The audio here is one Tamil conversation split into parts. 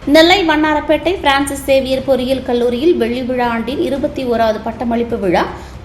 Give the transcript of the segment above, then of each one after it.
நெல்லை வண்ணாரப்பேட்டை பிரான்சிஸ் சேவியர் பொறியியல் கல்லூரியில் வெள்ளி விழா ஆண்டின் 21வது பட்டமளிப்பு விழா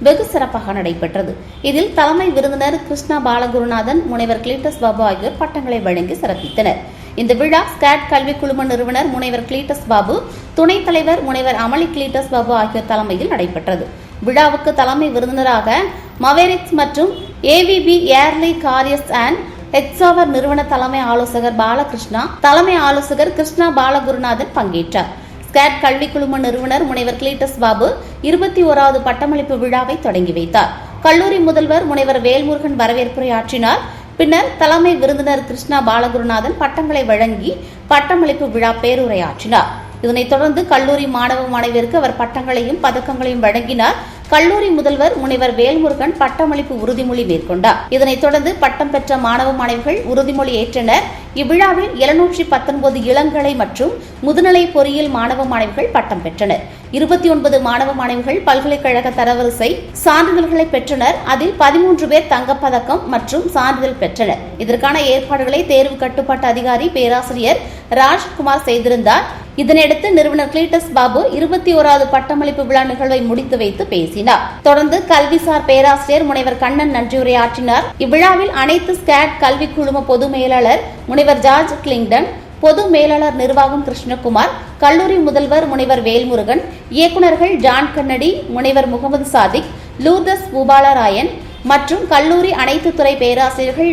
வெகு சிறப்பாக நடைபெற்றது. இதில் தலைமை விருந்தினர் கிருஷ்ணா பாலகுருநாதன், முனைவர் கிளீட்டஸ் பாபு ஆகியோர் பட்டங்களை வழங்கி சிறப்பித்தனர். இந்த விழா ஸ்காட் கல்வி குழும நிறுவனர் முனைவர் கிளீட்டஸ் பாபு, துணைத் தலைவர் முனைவர் அமளி கிளீட்டஸ் பாபு ஆகியோர் தலைமையில் நடைபெற்றது. விழாவுக்கு தலைமை விருந்தினராக மவேரிக்ஸ் மற்றும் ஏவிபி ஏர்லி காரியஸ் அண்ட் எக்ஸாவர் நிறுவன தலைமை ஆலோசகர் பாலகிருஷ்ணா, தலைமை ஆலோசகர் கிருஷ்ணா பாலகுருநாதன் பங்கேற்றார். ஸ்காட் கல்வி குழும நிறுவனர் முனைவர் கிளீட்டஸ் பாபு 21வது பட்டமளிப்பு விழாவை தொடங்கி வைத்தார். கல்லூரி முதல்வர் முனைவர் வேல்முருகன் வரவேற்புரையாற்றினார். பின்னர் தலைமை விருந்தினர் கிருஷ்ணா பாலகுருநாதன் பட்டங்களை வழங்கி பட்டமளிப்பு விழா பேருரையாற்றினார். இதனைத் தொடர்ந்து கல்லூரி மாணவ மாணவியருக்கு அவர் பட்டங்களையும் பதக்கங்களையும் வழங்கினார். கல்லூரி முதல்வர் முனைவர் வேல்முருகன் பட்டமளிப்பு உறுதிமொழி மேற்கொண்டார். இதனைத் தொடர்ந்து பட்டம் பெற்ற மாணவ மாணவிகள் உறுதிமொழி ஏற்றனர். இவ்விழாவில் 719 இளங்கலை மற்றும் முதுநிலை பொறியியல் மாணவ மாணவிகள் பட்டம் பெற்றனர். 29 மாணவ மாணவிகள் பல்கலைக்கழக தரவரிசை சான்றிதழ்களை பெற்றனர். அதில் 13 பேர் தங்கப்பதக்கம் மற்றும் சான்றிதழ் பெற்றனர். இதற்கான ஏற்பாடுகளை தேர்வு கட்டுப்பாட்டு அதிகாரி பேராசிரியர் ராஜ்குமார் செய்திருந்தார். இதனையடுத்து நிறுவனர் கிளீட்டஸ் பாபு 21வது பட்டமளிப்பு விழா நிகழ்வை முடித்து வைத்து பேசினார். தொடர்ந்து கல்விசார் பேராசிரியர் முனைவர் கண்ணன் நன்றியுரையாற்றினார். இவ்விழாவில் அனைத்து ஸ்காட் கல்வி குழும பொது மேலாளர் முனைவர் ஜார்ஜ் கிளிங்டன், பொது மேலாளர் நிர்வாகம் கிருஷ்ணகுமார், கல்லூரி முதல்வர் முனைவர் வேல்முருகன், இயக்குநர்கள் ஜான் கன்னடி, முனைவர் முகமது சாதிக், லூர்தஸ் பூபாலராயன் மற்றும் கல்லூரி அனைத்து துறை பேராசிரியர்கள்,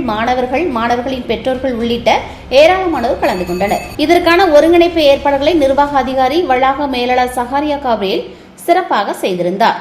மாணவர்களின் பெற்றோர்கள் உள்ளிட்ட ஏராளமானோர் கலந்து கொண்டனர். இதற்கான ஒருங்கிணைப்பு ஏற்பாடுகளை நிர்வாக அதிகாரி வளாக மேலாளர் சகாரியா காப்ரியேல் சிறப்பாக செய்திருந்தார்.